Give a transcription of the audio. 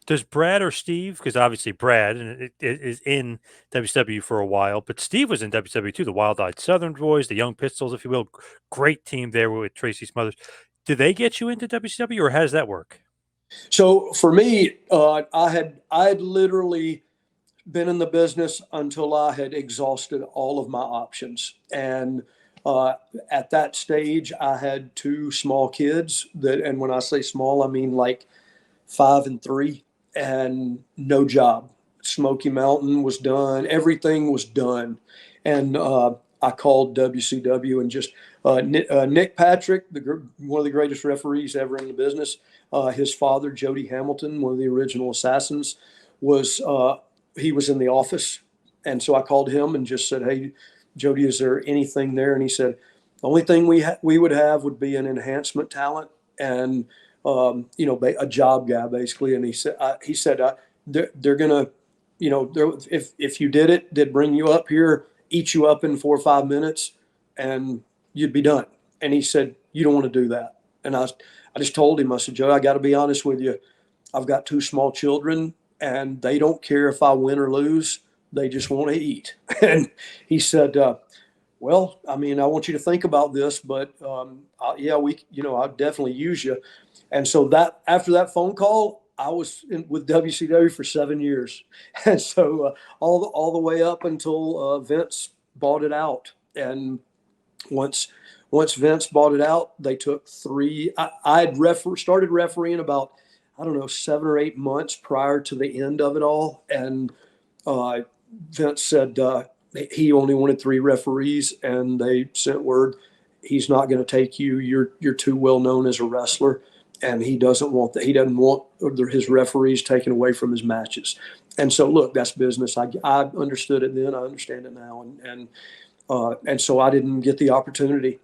Does Brad or Steve, because obviously Brad is in WCW for a while, but Steve was in WCW too, the Wild Eyed Southern Boys, the Young Pistols, if you will. Great team there with Tracy Smothers. Did they get you into WCW, or how does that work? So for me, I had literally been in the business until I had exhausted all of my options. And uh, at that stage, I had two small kids and when I say small, I mean like 5 and 3, and no job. Smoky Mountain was done. Everything was done. And I called WCW and just Nick Patrick, one of the greatest referees ever in the business. His father, Jody Hamilton, one of the original assassins, was he was in the office, and so I called him and just said, "Hey, Jody, is there anything there?" And he said, "The only thing we would have would be an enhancement talent and a job guy basically." And he said they're gonna, if you did it, they'd bring you up here, eat you up in 4 or 5 minutes, and you'd be done. And he said, "You don't want to do that." And I just told him, I said, "Joe, I got to be honest with you. I've got two small children, and they don't care if I win or lose. They just want to eat." And he said, "Well, I mean, I want you to think about this, but yeah, I'll definitely use you." And so that after that phone call, I was with WCW for 7 years, and so all the way up until Vince bought it out. And once once Vince bought it out, they took three. I had started refereeing about, I don't know, 7 or 8 months prior to the end of it all, and uh, Vince said he only wanted three referees, and they sent word he's not going to take you. You're too well known as a wrestler, and he doesn't want that. He doesn't want his referees taken away from his matches. And so, look, that's business. I understood it then. I understand it now, and so I didn't get the opportunity.